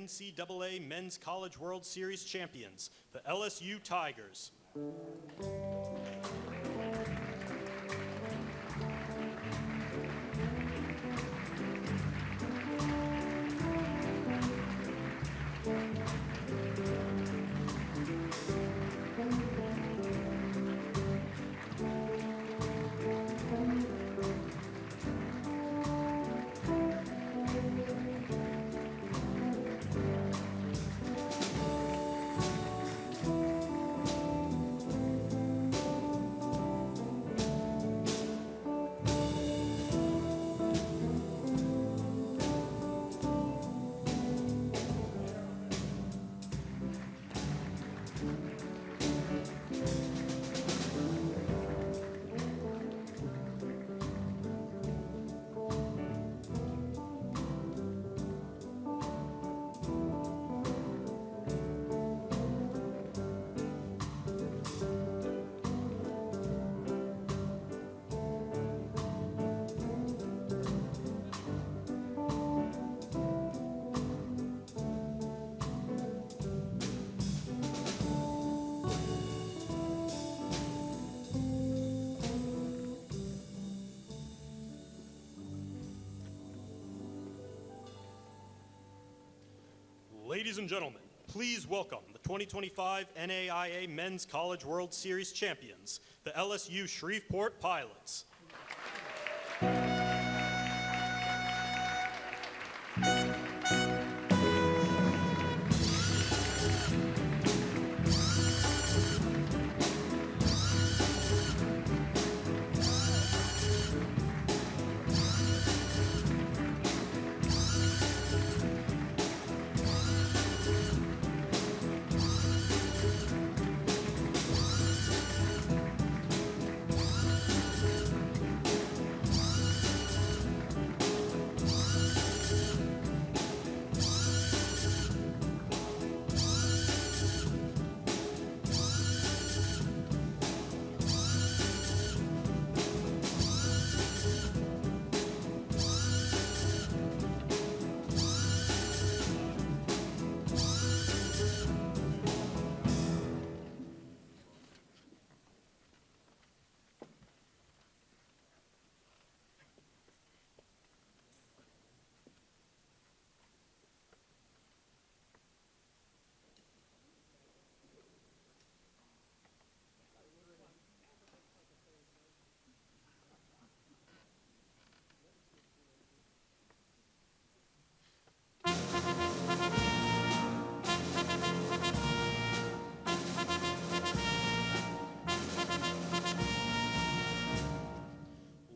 NCAA Men's College World Series champions, the LSU Tigers. Ladies and gentlemen, please welcome the 2025 NAIA Men's College World Series champions, the LSU Shreveport Pilots.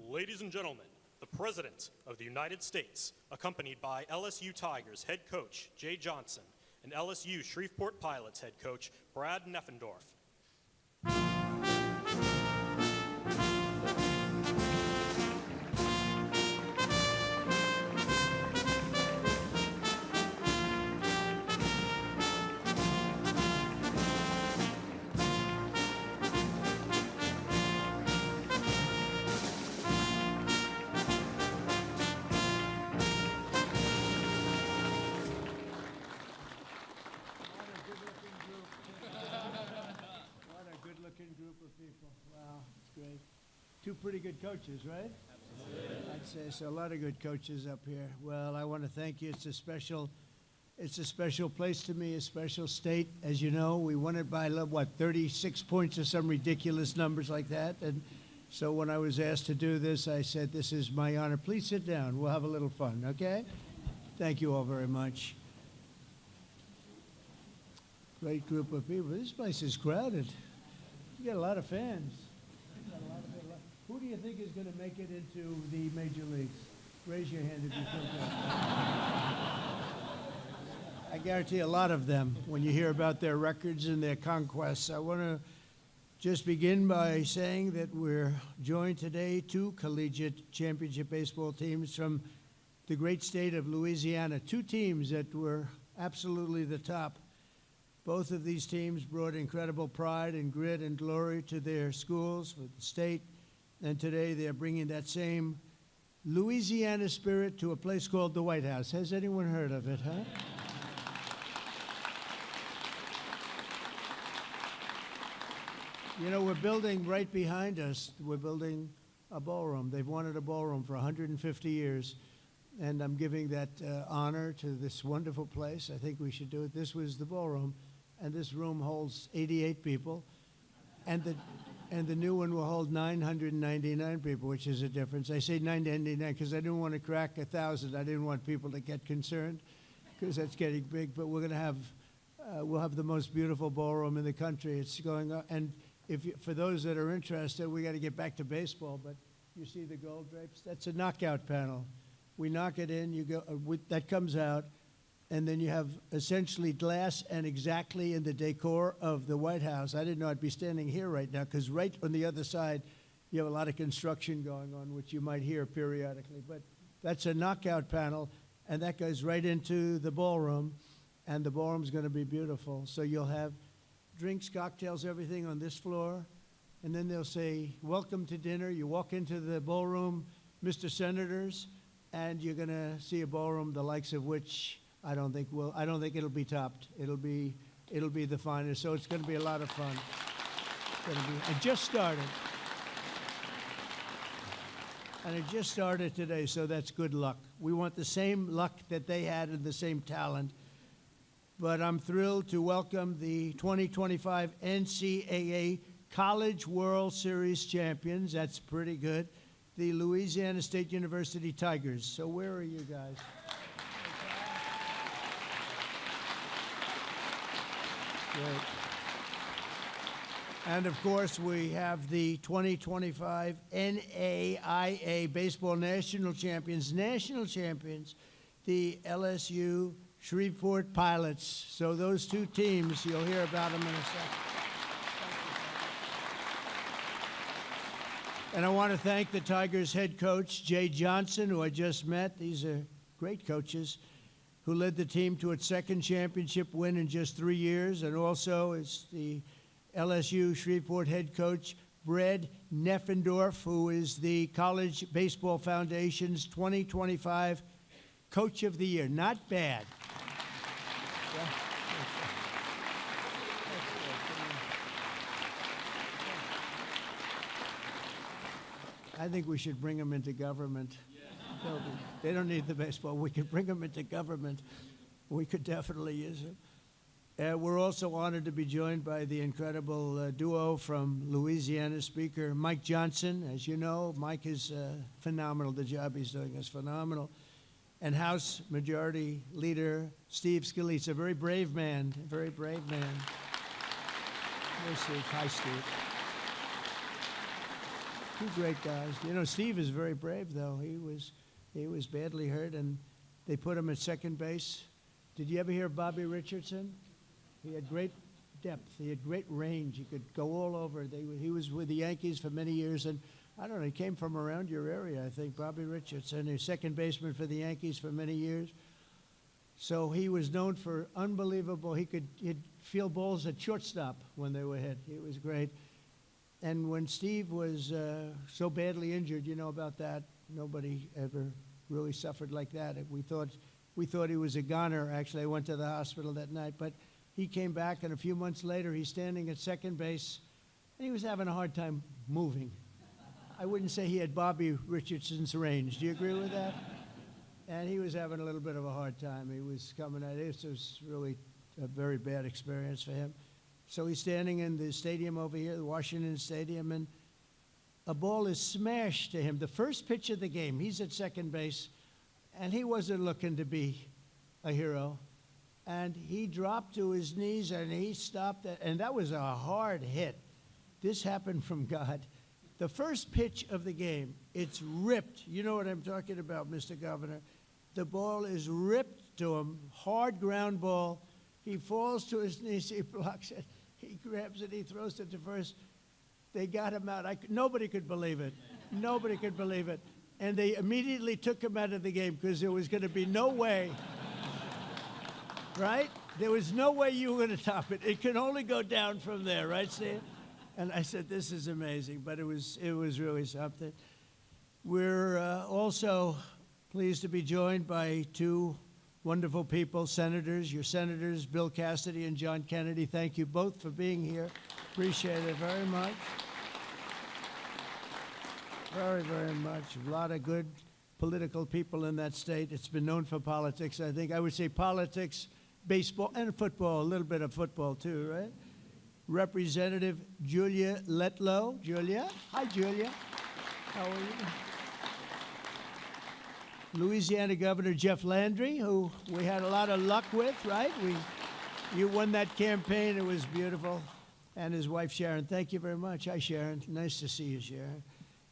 Ladies and gentlemen, the President of the United States, accompanied by LSU Tigers head coach Jay Johnson and LSU Shreveport Pilots head coach Brad Neffendorf. Two pretty good coaches, right? Absolutely. I'd say so. A lot of good coaches up here. Well, I want to thank you. It's a special place to me, a special state. As you know, we won it by, what, 36 points or some ridiculous numbers like that. And so when I was asked to do this, I said, this is my honor. Please sit down. We'll have a little fun, okay? Thank you all very much. Great group of people. This place is crowded. You got a lot of fans. Who do you think is going to make it into the major leagues? Raise your hand if you think that. I guarantee a lot of them, when you hear about their records and their conquests. I want to just begin by saying that we're joined today two collegiate championship baseball teams from the great state of Louisiana, two teams that were absolutely the top. Both of these teams brought incredible pride and grit and glory to their schools, for the state. And today they're bringing that same Louisiana spirit to a place called the White House. Has anyone heard of it, huh? You know, we're building right behind us, we're building a ballroom. They've wanted a ballroom for 150 years, and I'm giving that honor to this wonderful place. I think we should do it. This was the ballroom, and this room holds 88 people, and the new one will hold 999 people, which is a difference. I say 999 because I didn't want to crack 1,000. I didn't want people to get concerned because that's getting big, but we're going to have, we'll have the most beautiful ballroom in the country. It's going up, and for those that are interested, we got to get back to baseball, but you see the gold drapes? That's a knockout panel. We knock it in, you go, that comes out, and then you have essentially glass and exactly in the decor of the White House. I didn't know I'd be standing here right now, because right on the other side, you have a lot of construction going on, which you might hear periodically. But that's a knockout panel, and that goes right into the ballroom, and the ballroom's going to be beautiful. So you'll have drinks, cocktails, everything on this floor, and then they'll say, welcome to dinner. You walk into the ballroom, Mr. Senators, and you're going to see a ballroom the likes of which I don't think it'll be topped. It'll be the finest. So it's going to be a lot of fun. It just started. And it just started today, so that's good luck. We want the same luck that they had and the same talent. But I'm thrilled to welcome the 2025 NCAA College World Series champions. That's pretty good. The Louisiana State University Tigers. So where are you guys? Great. And of course, we have the 2025 NAIA Baseball National Champions, the LSU Shreveport Pilots. So those two teams, you'll hear about them in a second. And I want to thank the Tigers head coach, Jay Johnson, who I just met. These are great coaches, who led the team to its second championship win in just 3 years. And also is the LSU Shreveport head coach, Brad Neffendorf, who is the College Baseball Foundation's 2025 Coach of the Year. Not bad. Yeah. I think we should bring them into government. Yeah. They don't need the baseball. We could bring them into government. We could definitely use them. We're also honored to be joined by the incredible duo from Louisiana, Speaker Mike Johnson. As you know, Mike is phenomenal. The job he's doing is phenomenal. And House Majority Leader Steve Scalise, a very brave man, a very brave man. Hey, Steve. Hi, Steve. Two great guys. You know, Steve is very brave, though. He was badly hurt, and they put him at second base. Did you ever hear of Bobby Richardson? He had great depth. He had great range. He could go all over. He was with the Yankees for many years, and I don't know, he came from around your area, I think, Bobby Richardson. He was second baseman for the Yankees for many years. So he was known for unbelievable. He'd field balls at shortstop when they were hit. He was great. And when Steve was so badly injured, you know about that. Nobody ever really suffered like that. We thought he was a goner. Actually, I went to the hospital that night, but he came back, and a few months later, he's standing at second base, and he was having a hard time moving. I wouldn't say he had Bobby Richardson's range. Do you agree with that? And he was having a little bit of a hard time. He was coming at it. This was really a very bad experience for him. So he's standing in the stadium over here, the Washington Stadium, and a ball is smashed to him. The first pitch of the game, he's at second base, and he wasn't looking to be a hero. And he dropped to his knees, and he stopped it, and that was a hard hit. This happened from God. The first pitch of the game, it's ripped. You know what I'm talking about, Mr. Governor. The ball is ripped to him, hard ground ball. He falls to his knees, he blocks it, he grabs it, he throws it to first. They got him out. Nobody could believe it. Nobody could believe it. And they immediately took him out of the game because there was going to be no way, right? There was no way you were going to top it. It could only go down from there, right, Steve? And I said, this is amazing, but it was really something. We're also pleased to be joined by two wonderful people, senators, your senators, Bill Cassidy and John Kennedy. Thank you both for being here. Appreciate it very much. Very, very much. A lot of good political people in that state. It's been known for politics, I think. I would say politics, baseball, and football, a little bit of football too, right? Representative Julia Letlow. Julia? Hi, Julia. How are you? Louisiana Governor Jeff Landry, who we had a lot of luck with, right? You won that campaign. It was beautiful. And his wife, Sharon. Thank you very much. Hi, Sharon. Nice to see you, Sharon.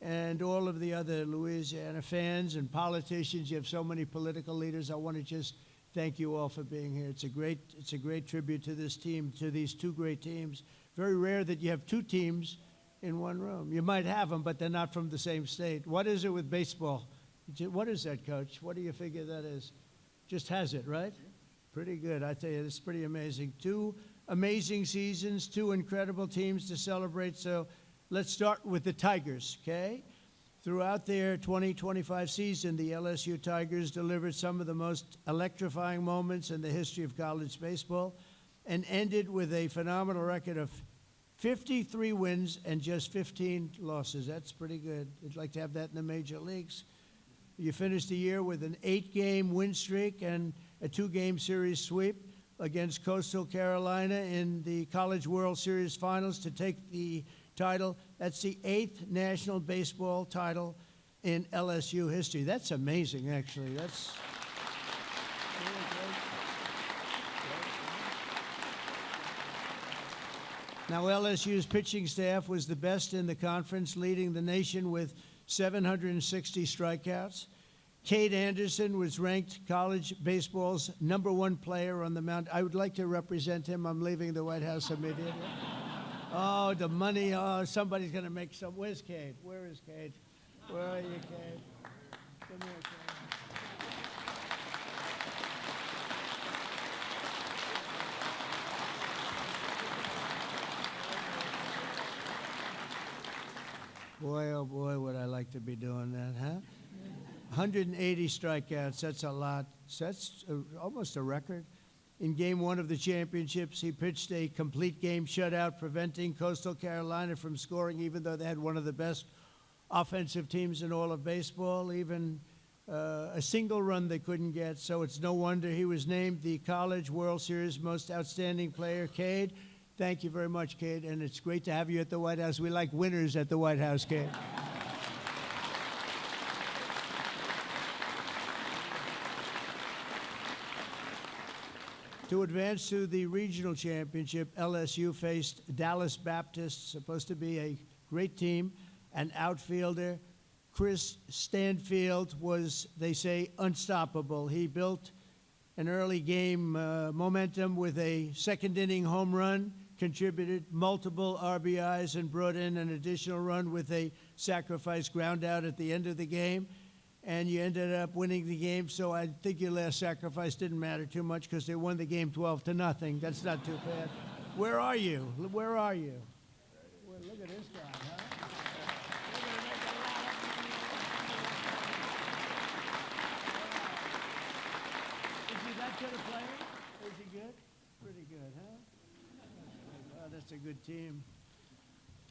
And all of the other Louisiana fans and politicians. You have so many political leaders. I want to just thank you all for being here. It's a great tribute to this team, to these two great teams. Very rare that you have two teams in one room. You might have them, but they're not from the same state. What is it with baseball? What is that, Coach? What do you figure that is? Just has it, right? Pretty good. I tell you, it's pretty amazing. Two amazing seasons, two incredible teams to celebrate. So let's start with the Tigers, okay? Throughout their 2025 season, the LSU Tigers delivered some of the most electrifying moments in the history of college baseball and ended with a phenomenal record of 53 wins and just 15 losses. That's pretty good. I'd like to have that in the major leagues. You finished the year with an 8-game win streak and a 2-game series sweep against Coastal Carolina in the College World Series Finals to take the title. That's the 8th national baseball title in LSU history. That's amazing, actually. That's Now, LSU's pitching staff was the best in the conference, leading the nation with 760 strikeouts. Cade Anderson was ranked college baseball's #1 player on the mound. I would like to represent him. I'm leaving the White House immediately. Oh, the money. Oh, somebody's going to make some. Where's Cade? Where is Cade? Where are you, Cade? Come here, Cade. Boy, oh boy, would I like to be doing that, huh? 180 strikeouts, that's a lot. That's almost a record. In Game 1 of the championships, he pitched a complete game shutout, preventing Coastal Carolina from scoring, even though they had one of the best offensive teams in all of baseball. Even a single run they couldn't get, so it's no wonder he was named the College World Series Most Outstanding Player. Cade, thank you very much, Cade, and it's great to have you at the White House. We like winners at the White House, Cade. To advance to the regional championship, LSU faced Dallas Baptist, supposed to be a great team. An outfielder, Chris Stanfield, was, they say, unstoppable. He built an early game momentum with a second-inning home run, contributed multiple RBIs, and brought in an additional run with a sacrifice ground out at the end of the game. And you ended up winning the game, so I think your last sacrifice didn't matter too much because they won the game 12-0. That's not too bad. Where are you? Where are you? Well, look at this guy, huh? Is he that good a player? Is he good? Pretty good, huh? Oh, that's a good team.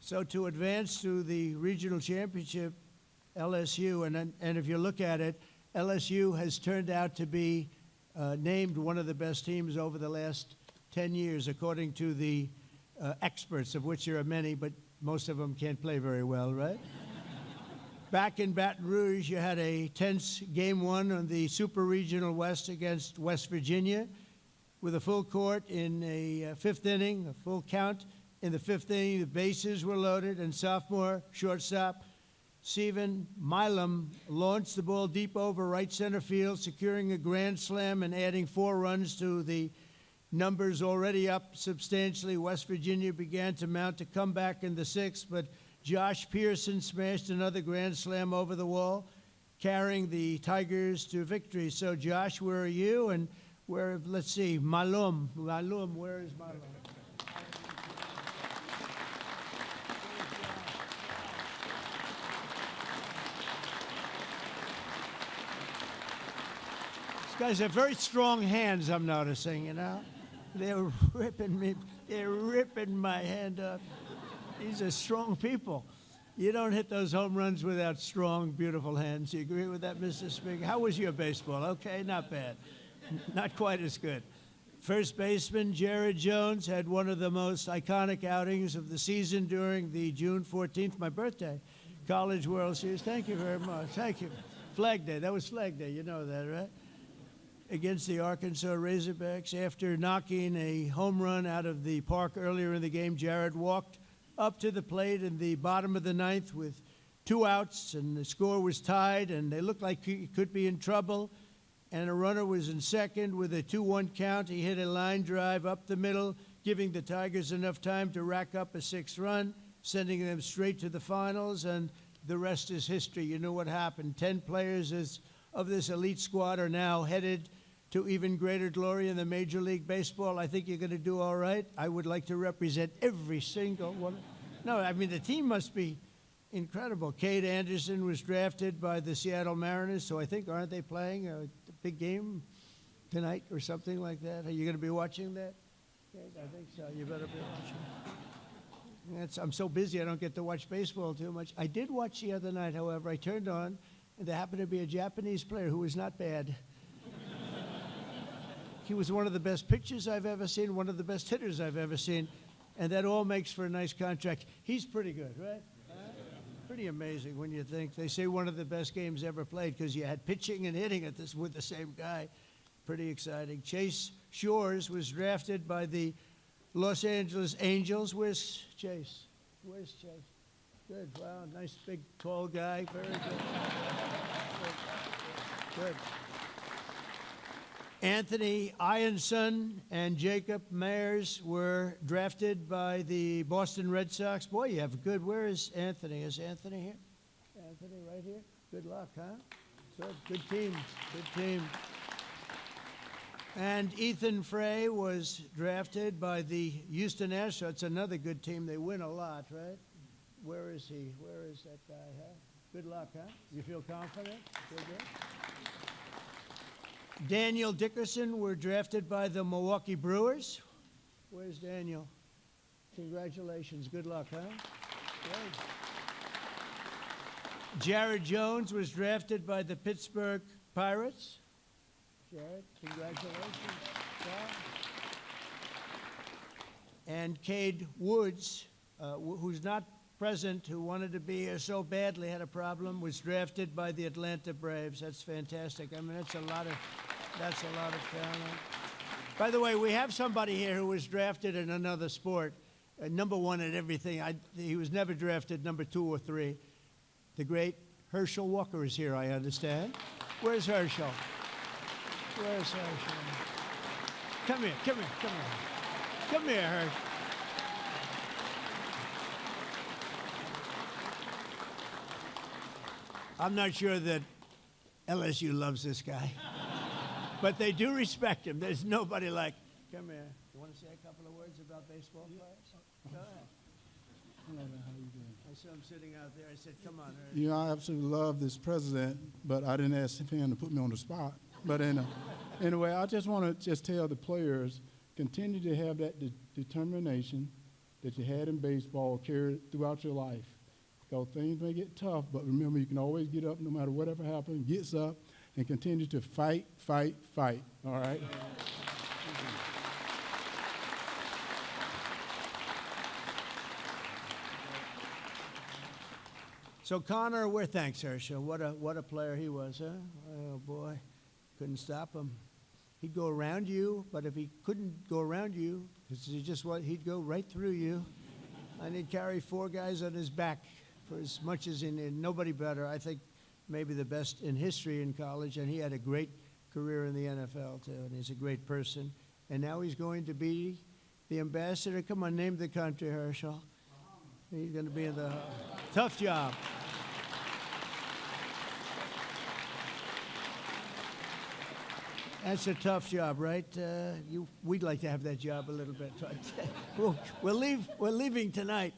So to advance to the regional championship, LSU, and if you look at it, LSU has turned out to be named one of the best teams over the last 10 years, according to the experts, of which there are many, but most of them can't play very well, right? Back in Baton Rouge, you had a tense Game 1 on the Super Regional West against West Virginia, with a full court in a 5th inning, a full count. In the 5th inning, the bases were loaded, and sophomore shortstop Steven Milam launched the ball deep over right center field, securing a grand slam and adding 4 runs to the numbers already up substantially. West Virginia began to mount a comeback in the 6th, but Josh Pearson smashed another grand slam over the wall, carrying the Tigers to victory. So, Josh, where are you? And where, let's see, Malum, where is Malum? Guys have very strong hands, I'm noticing, you know. They're ripping my hand up. These are strong people. You don't hit those home runs without strong, beautiful hands. You agree with that, Mr. Speaker? How was your baseball? Okay, not bad. Not quite as good. First baseman Jared Jones had one of the most iconic outings of the season during the June 14th, my birthday, College World Series. Thank you very much. Thank you. Flag Day. That was Flag Day. You know that, right? Against the Arkansas Razorbacks. After knocking a home run out of the park earlier in the game, Jared walked up to the plate in the bottom of the ninth with 2 outs, and the score was tied, and they looked like he could be in trouble. And a runner was in second with a 2-1 count. He hit a line drive up the middle, giving the Tigers enough time to rack up a 6th run, sending them straight to the finals, and the rest is history. You know what happened. 10 players of this elite squad are now headed to even greater glory in the Major League Baseball. I think you're going to do all right. I would like to represent every single one. No, I mean, the team must be incredible. Cade Anderson was drafted by the Seattle Mariners, so I think, aren't they playing a big game tonight or something like that? Are you going to be watching that? Cade? I think so. You better be watching. I'm so busy I don't get to watch baseball too much. I did watch the other night, however. I turned on, and there happened to be a Japanese player who was not bad. He was one of the best pitchers I've ever seen, one of the best hitters I've ever seen, and that all makes for a nice contract. He's pretty good, right? Pretty amazing when you think. They say one of the best games ever played because you had pitching and hitting with the same guy. Pretty exciting. Chase Shores was drafted by the Los Angeles Angels. Where's Chase? Where's Chase? Good. Wow, nice big tall guy. Very good. Good. Anthony Ianson and Jacob Mayers were drafted by the Boston Red Sox. Boy, you have good. Where is Anthony? Is Anthony here? Anthony right here? Good luck, huh? Good team. Good team. And Ethan Frey was drafted by the Houston Astros. It's another good team. They win a lot, right? Where is he? Where is that guy, huh? Good luck, huh? You feel confident? Feel good? Daniel Dickerson were drafted by the Milwaukee Brewers. Where's Daniel? Congratulations. Good luck, huh? Great. Jared Jones was drafted by the Pittsburgh Pirates. Jared, congratulations. And Cade Woods, who's not present, who wanted to be here so badly, had a problem, was drafted by the Atlanta Braves. That's fantastic. I mean, that's a lot of talent. By the way, we have somebody here who was drafted in another sport, number 1 at everything. He was never drafted number 2 or 3. The great Herschel Walker is here, I understand. Where's Herschel? Where's Herschel? Come here, come here, come here. Come here, Herschel. I'm not sure that LSU loves this guy, but they do respect him. There's nobody like, come here. You want to say a couple of words about baseball players? Go ahead. Hello there, how you doing? I saw him sitting out there. I said, come on, Herschel. You know, I absolutely love this president, but I didn't ask him to put me on the spot. But anyway, I just want to tell the players, continue to have that determination that you had in baseball carried throughout your life. Because things may get tough, but remember, you can always get up no matter whatever happens, gets up, and continue to fight, fight, fight, all right? So Connor, thanks, Herschel. What a player he was, huh? Oh, boy. Couldn't stop him. He'd go around you, but if he couldn't go around you, he'd go right through you, and he'd carry 4 guys on his back for as much as nobody better. I think maybe the best in history in college, and he had a great career in the NFL, too, and he's a great person. And now he's going to be the ambassador. Come on, name the country, Herschel. He's going to be in the tough job. That's a tough job, right? We'd like to have that job a little bit. We're leaving tonight.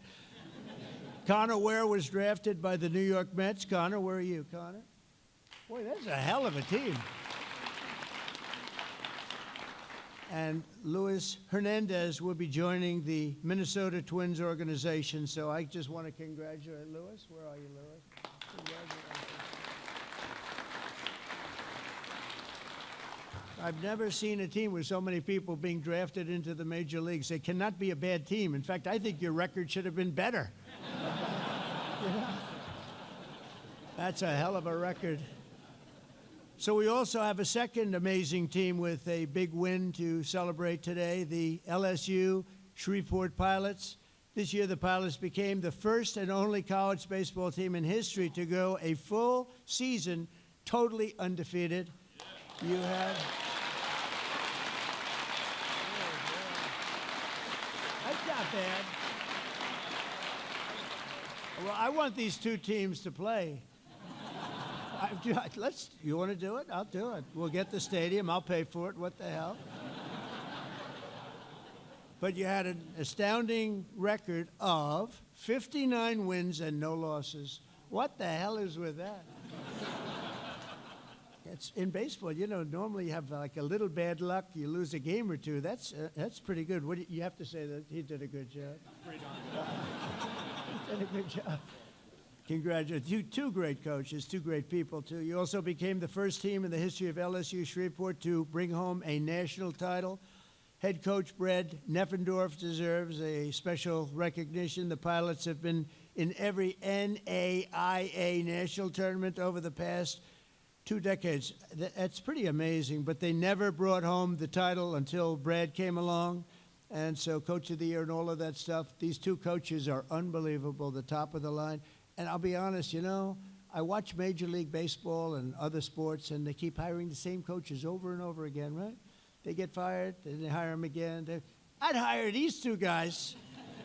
Connor Ware was drafted by the New York Mets. Connor, where are you, Connor? Boy, that's a hell of a team. And Luis Hernandez will be joining the Minnesota Twins organization. So I just want to congratulate Luis. Where are you, Luis? Congratulations. I've never seen a team with so many people being drafted into the major leagues. They cannot be a bad team. In fact, I think your record should have been better. Yeah. That's a hell of a record. So we also have a second amazing team with a big win to celebrate today, the LSU Shreveport Pilots. This year, the Pilots became the first and only college baseball team in history to go a full season totally undefeated. You have... That's not bad. Well, I want these two teams to play. You want to do it? I'll do it. We'll get the stadium. I'll pay for it. What the hell? But you had an astounding record of 59 wins and no losses. What the hell is with that? It's in baseball, you know, normally you have like a little bad luck, you lose a game or two. That's pretty good. What do you have to say that he did a good job? Pretty darn good. He did a good job. Congratulations. Two great coaches, two great people, too. You also became the first team in the history of LSU Shreveport to bring home a national title. Head coach Brad Neffendorf deserves a special recognition. The Pilots have been in every NAIA national tournament over the past 2 decades. That's pretty amazing, but they never brought home the title until Brad came along. And so Coach of the Year and all of that stuff, these two coaches are unbelievable, the top of the line. And I'll be honest, you know, I watch Major League Baseball and other sports, and they keep hiring the same coaches over and over again, right? They get fired, and they hire them again. I'd hire these two guys,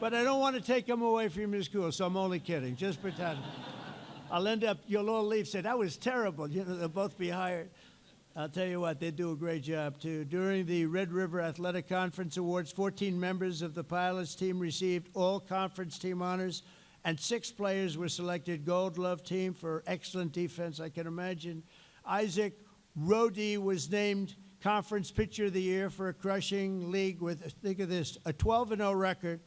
but I don't want to take them away from your school, so I'm only kidding. Just pretend. I'll end up, you'll all leave, say, that was terrible. You know, they'll both be hired. I'll tell you what, they do a great job, too. During the Red River Athletic Conference Awards, 14 members of the Pilots team received all conference team honors, and 6 players were selected Gold Glove team for excellent defense. I can imagine. Isaac Rodey was named Conference Pitcher of the Year for a crushing league with, think of this, a 12-0 record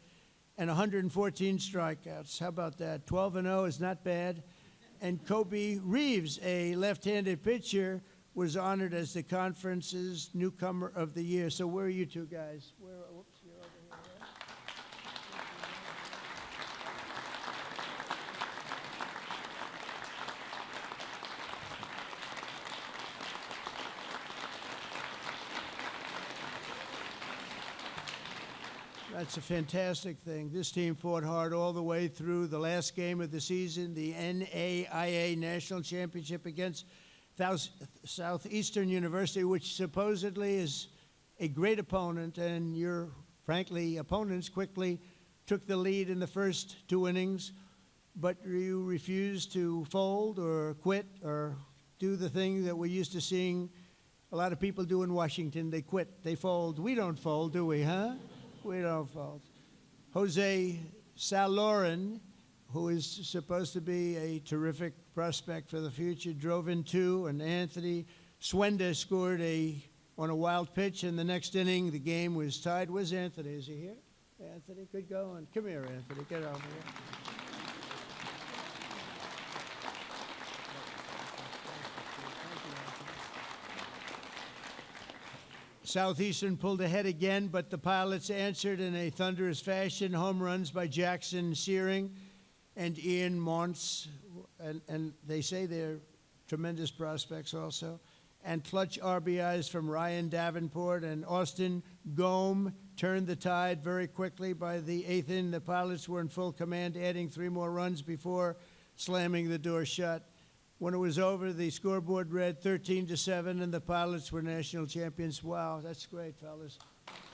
and 114 strikeouts. How about that? 12-0 is not bad. And Kobe Reeves, a left-handed pitcher, was honored as the conference's newcomer of the year. So where are you two guys? Whoops, you're over here. Right? That's a fantastic thing. This team fought hard all the way through the last game of the season, the NAIA National Championship against Southeastern University, which supposedly is a great opponent, and your, frankly, opponents quickly took the lead in the first 2 innings, but you refused to fold or quit or do the thing that we're used to seeing a lot of people do in Washington. They quit, they fold. We don't fold, do we, huh? We don't fold. Jose Saloren, who is supposed to be a terrific prospect for the future, drove in 2, and Anthony Swenda scored on a wild pitch. In the next inning, the game was tied. Where's Anthony? Is he here? Anthony, good going. Come here, Anthony. Get over here. Southeastern pulled ahead again, but the Pilots answered in a thunderous fashion. Home runs by Jackson Searing and Ian Montz, and they say they're tremendous prospects also. And clutch RBIs from Ryan Davenport and Austin Gome turned the tide very quickly. By the 8th inning, the Pilots were in full command, adding 3 more runs before slamming the door shut. When it was over, the scoreboard read 13-7, and the Pilots were national champions. Wow, that's great, fellas. That's great.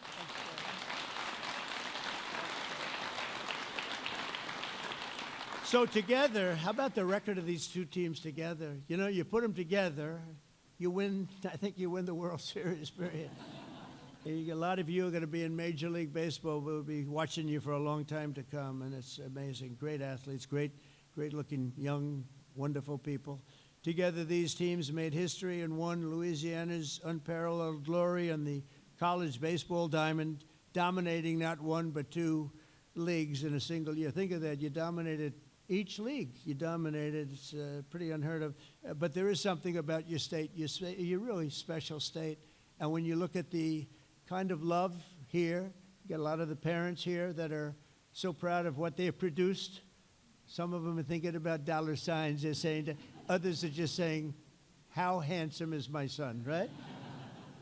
So together, how about the record of these two teams together? You know, you put them together, you win. I think you win the World Series, period. A lot of you are going to be in Major League Baseball. We'll be watching you for a long time to come, and it's amazing. Great athletes, great-looking, young, wonderful people. Together, these teams made history and won Louisiana's unparalleled glory on the college baseball diamond, dominating not one but two leagues in a single year. Think of that. You dominated each league. You dominated. It's pretty unheard of. But there is something about your state. You're really special state. And when you look at the kind of love here, you get a lot of the parents here that are so proud of what they have produced. Some of them are thinking about dollar signs. They're saying that. Others are just saying, how handsome is my son, right?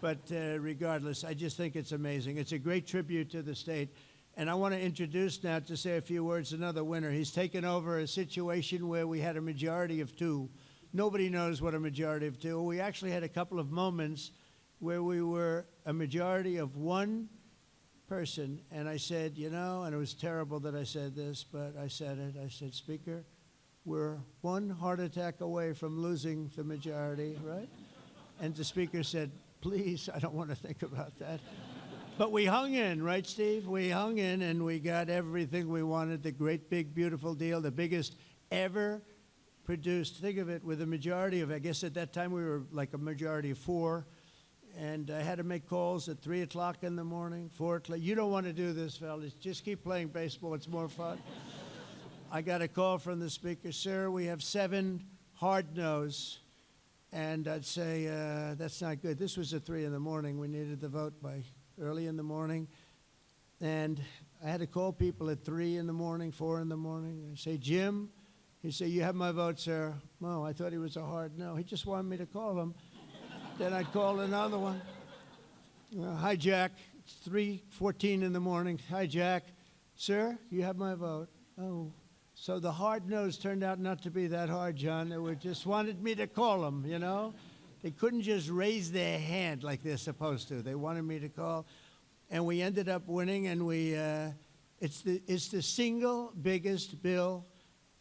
But regardless, I just think it's amazing. It's a great tribute to the state. And I want to introduce now, to say a few words, another winner. He's taken over a situation where we had a majority of two. Nobody knows what a majority of two. We actually had a couple of moments where we were a majority of one person. And I said, you know, and it was terrible that I said this, but I said it. I said, Speaker, we're one heart attack away from losing the majority, right? And the Speaker said, please, I don't want to think about that. But we hung in, right, Steve? We hung in, and we got everything we wanted, the great, big, beautiful deal, the biggest ever produced. Think of it, with a majority of, I guess at that time we were like a majority of 4, and I had to make calls at 3 o'clock in the morning, 4 o'clock. You don't want to do this, fellas. Just keep playing baseball. It's more fun. I got a call from the Speaker, sir, we have 7 hard no's. And I'd say, that's not good. This was at 3 in the morning. We needed the vote by early in the morning. And I had to call people at 3 in the morning, 4 in the morning. I say, Jim, he'd say, you have my vote, sir. No, I thought he was a hard no. He just wanted me to call him. Then I'd call another one. Hi, Jack. It's 3:14 in the morning. Hi, Jack. Sir, you have my vote. Oh. So the hard no's turned out not to be that hard, John. They were just wanted me to call them, you know. They couldn't just raise their hand like they're supposed to. They wanted me to call. And we ended up winning, and it's the single biggest bill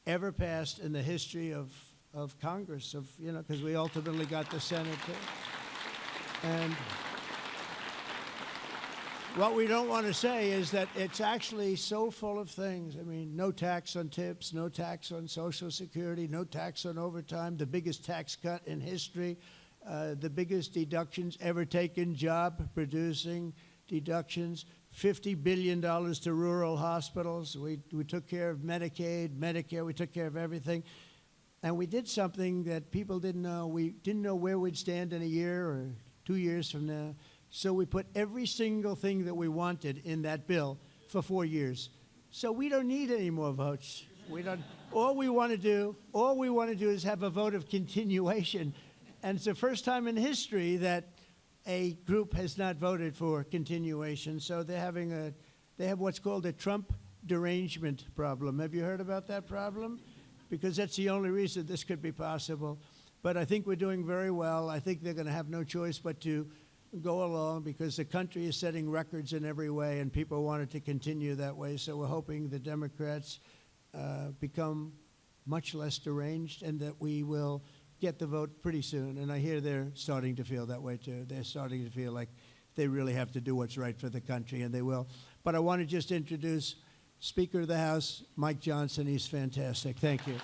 ever passed in the history of Congress, because we ultimately got the Senate too. And what we don't want to say is that it's actually so full of things. I mean, no tax on tips, no tax on Social Security, no tax on overtime, the biggest tax cut in history, the biggest deductions ever taken, job-producing deductions, $50 billion to rural hospitals. We took care of Medicaid, Medicare, we took care of everything. And we did something that people didn't know. We didn't know where we'd stand in a year or 2 years from now. So we put every single thing that we wanted in that bill for 4 years. So we don't need any more votes. We don't. All we want to do is have a vote of continuation. And it's the first time in history that a group has not voted for continuation. So they have what's called a Trump derangement problem. Have you heard about that problem? Because that's the only reason this could be possible. But I think we're doing very well. I think they're going to have no choice but to go along, because the country is setting records in every way, and people want it to continue that way. So we're hoping the Democrats become much less deranged, and that we will get the vote pretty soon. And I hear they're starting to feel that way too. They're starting to feel like they really have to do what's right for the country, and they will. But I want to just introduce Speaker of the House, Mike Johnson. He's fantastic. Thank you.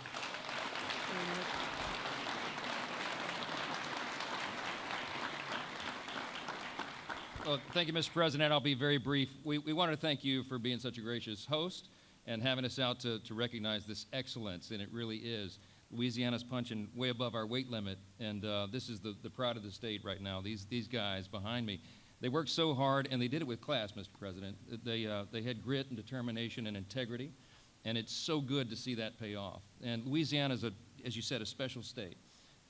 Well, thank you, Mr. President. I'll be very brief. We want to thank you for being such a gracious host and having us out to recognize this excellence, and it really is. Louisiana's punching way above our weight limit, and this is the pride of the state right now. These guys behind me, they worked so hard, and they did it with class, Mr. President. They had grit and determination and integrity, and it's so good to see that pay off. And Louisiana's, as you said, a special state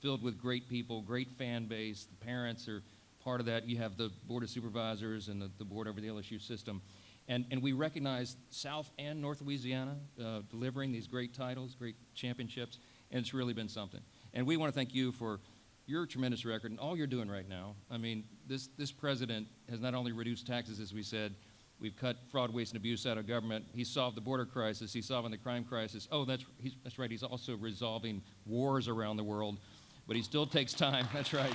filled with great people, great fan base. The parents are part of that. You have the Board of Supervisors and the board over the LSU system. And we recognize South and North Louisiana delivering these great titles, great championships, and it's really been something. And we want to thank you for your tremendous record and all you're doing right now. I mean, this president has not only reduced taxes, as we said, we've cut fraud, waste, and abuse out of government. He's solved the border crisis. He's solving the crime crisis. Oh, that's right. He's also resolving wars around the world. But he still takes time. That's right.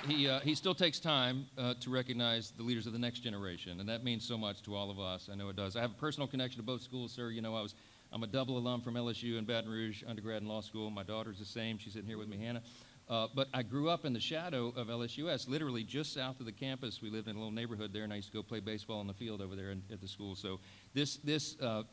He still takes time to recognize the leaders of the next generation, and that means so much to all of us. I know it does. I have a personal connection to both schools, sir. You know, I'm a double alum from LSU in Baton Rouge, undergrad and law school. My daughter's the same. She's sitting here with me, Hannah. But I grew up in the shadow of LSUS, literally just south of the campus. We lived in a little neighborhood there, and I used to go play baseball in the field over there at the school. So this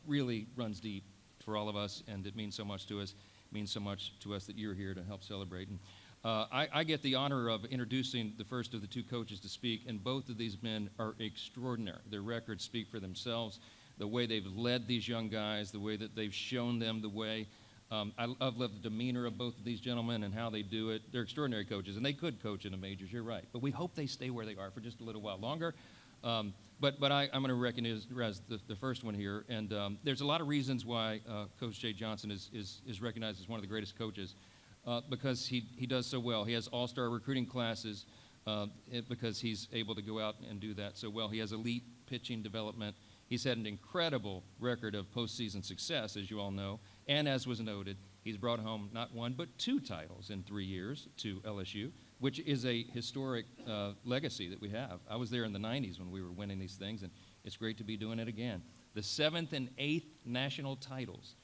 really runs deep for all of us, and it means so much to us. It means so much to us that you're here to help celebrate. And I get the honor of introducing the first of the two coaches to speak, and both of these men are extraordinary. Their records speak for themselves, the way they've led these young guys, the way that they've shown them the way. I've loved the demeanor of both of these gentlemen and how they do it. They're extraordinary coaches, and they could coach in the majors, you're right. But we hope they stay where they are for just a little while longer. But I'm going to recognize the first one here. And there's a lot of reasons why Coach Jay Johnson is recognized as one of the greatest coaches because he does so well. He has all-star recruiting classes because he's able to go out and do that so well. He has elite pitching development. He's had an incredible record of postseason success, as you all know. And as was noted, he's brought home not one but 2 titles in 3 years to LSU, which is a historic legacy that we have. I was there in the 90s when we were winning these things, and it's great to be doing it again. The 7th and 8th national titles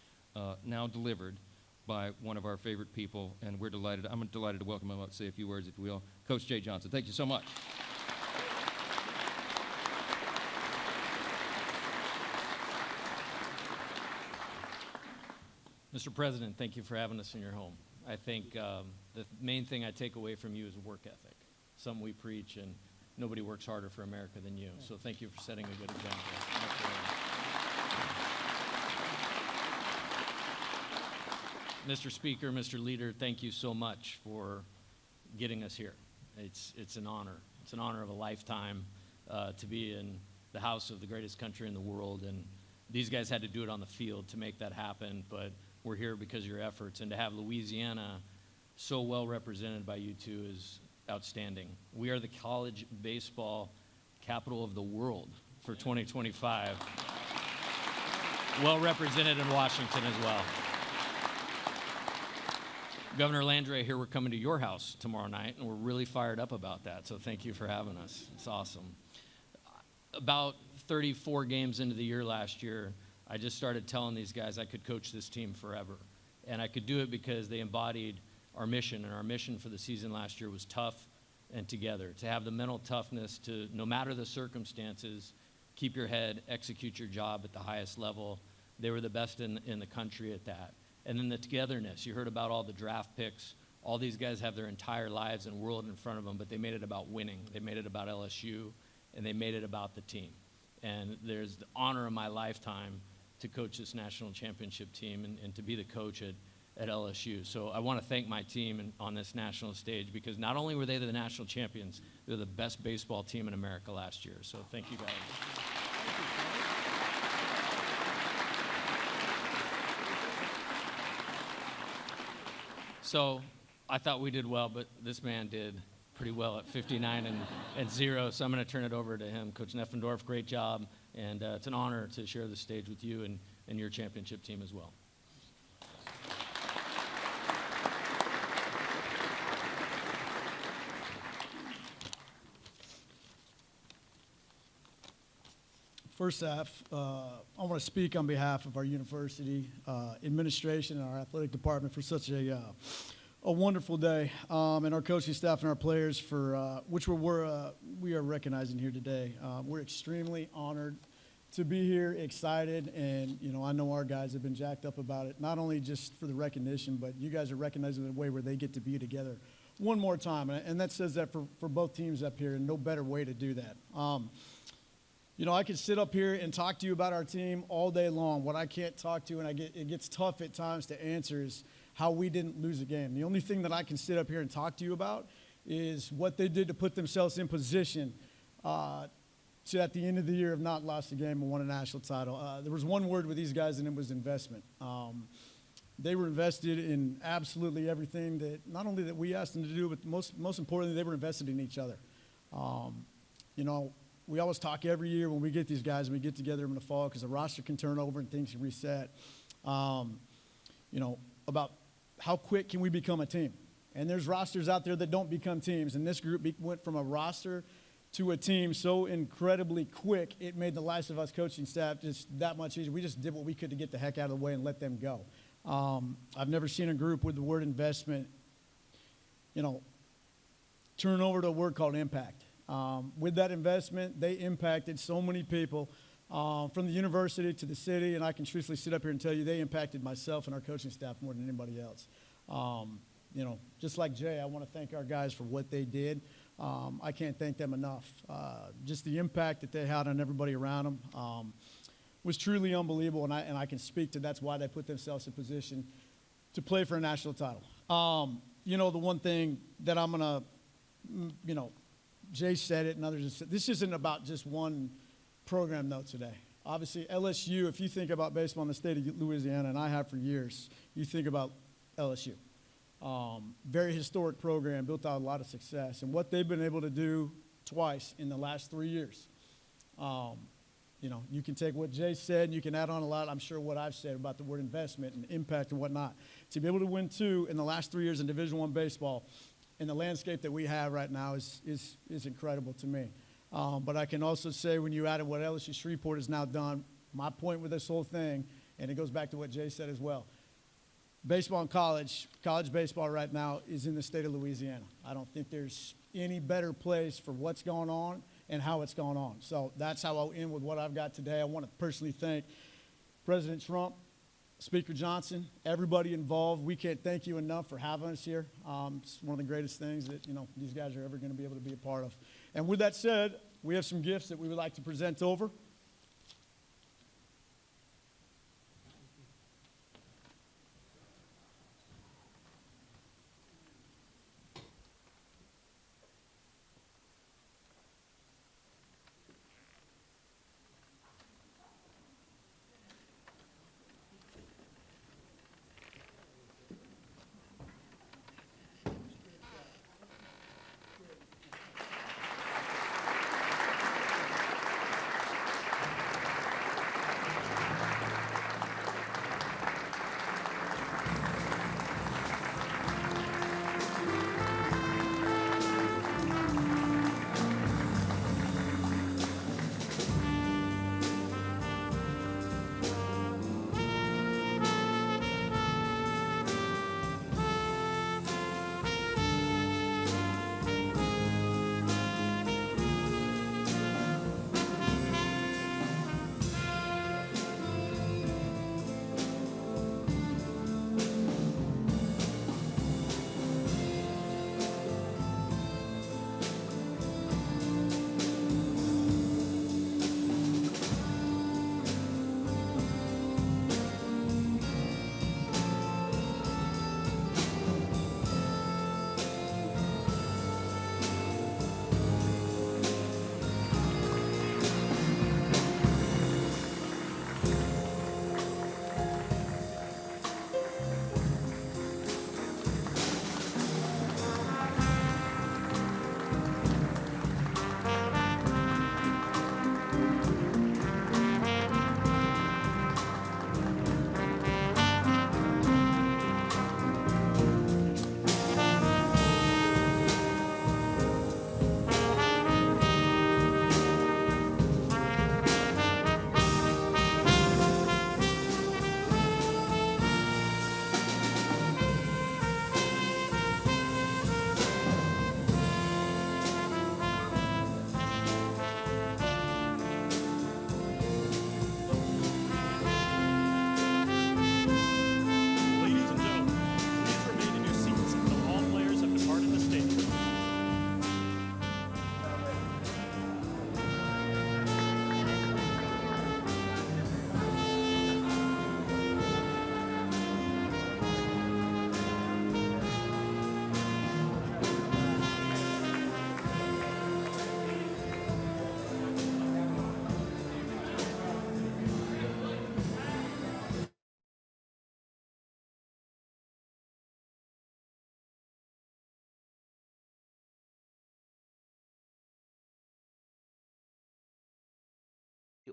now delivered by one of our favorite people, and we're delighted. I'm delighted to welcome him up, say a few words, if you will. Coach Jay Johnson, thank you so much. Mr. President, thank you for having us in your home. I think the main thing I take away from you is work ethic, something we preach, and nobody works harder for America than you. So thank you for setting a good example. Mr. Speaker, Mr. Leader, thank you so much for getting us here. It's an honor. It's an honor of a lifetime to be in the house of the greatest country in the world, and these guys had to do it on the field to make that happen, but we're here because of your efforts, and to have Louisiana so well represented by you two is outstanding. We are the college baseball capital of the world for 2025. Well represented in Washington as well. Governor Landry, here we're coming to your house tomorrow night, and we're really fired up about that, so thank you for having us. It's awesome. About 34 games into the year last year, I just started telling these guys I could coach this team forever. And I could do it because they embodied our mission, and our mission for the season last year was tough and together. To have the mental toughness to, no matter the circumstances, keep your head, execute your job at the highest level. They were the best in the country at that. And then the togetherness. You heard about all the draft picks. All these guys have their entire lives and world in front of them, but they made it about winning. They made it about LSU, and they made it about the team. And there's the honor of my lifetime to coach this national championship team and to be the coach at LSU. So I want to thank my team on this national stage, because not only were they the national champions, they're the best baseball team in America last year. So thank you guys. So I thought we did well, but this man did pretty well at 59-0. So I'm going to turn it over to him. Coach Neffendorf, great job. And it's an honor to share the stage with you and your championship team as well. First off, I want to speak on behalf of our university administration and our athletic department for such a wonderful day, and our coaching staff and our players for which we are recognizing here today. We're extremely honored to be here, excited, and I know our guys have been jacked up about it, not only just for the recognition, but you guys are recognizing the way where they get to be together one more time, and that says that for both teams up here, and no better way to do that. I could sit up here and talk to you about our team all day long. What I can't talk to, and it gets tough at times to answer, is how we didn't lose a game. The only thing that I can sit up here and talk to you about is what they did to put themselves in position to, at the end of the year, have not lost a game and won a national title. There was one word with these guys, and it was investment. They were invested in absolutely everything that, not only that we asked them to do, but most importantly, they were invested in each other. We always talk every year when we get these guys and we get together in the fall, because the roster can turn over and things can reset, about how quick can we become a team. And there's rosters out there that don't become teams, and this group went from a roster to a team so incredibly quick, it made the lives of us coaching staff just that much easier. We just did what we could to get the heck out of the way and let them go. I've never seen a group with the word investment, turn over to a word called impact. With that investment, they impacted so many people from the university to the city, and I can truthfully sit up here and tell you they impacted myself and our coaching staff more than anybody else. Just like Jay, I want to thank our guys for what they did. I can't thank them enough. Just the impact that they had on everybody around them was truly unbelievable, and I can speak to that's why they put themselves in position to play for a national title. The one thing that I'm going to, Jay said it and others have said, this isn't about just one program, though, today. Obviously, LSU, if you think about baseball in the state of Louisiana, and I have for years, you think about LSU. Very historic program, built out a lot of success. And what they've been able to do twice in the last 3 years. You can take what Jay said and you can add on a lot, I'm sure, what I've said about the word investment and impact and whatnot. To be able to win 2 in the last 3 years in Division I baseball in the landscape that we have right now is incredible to me. But I can also say when you added what LSU Shreveport has now done, my point with this whole thing, and it goes back to what Jay said as well, baseball in college baseball right now is in the state of Louisiana. I don't think there's any better place for what's going on and how it's going on. So that's how I'll end with what I've got today. I want to personally thank President Trump, Speaker Johnson, everybody involved. We can't thank you enough for having us here. It's one of the greatest things that these guys are ever going to be able to be a part of. And with that said, we have some gifts that we would like to present over.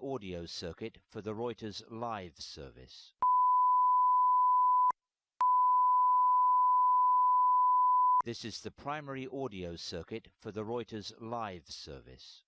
Audio circuit for the Reuters live service. This is the primary audio circuit for the Reuters live service.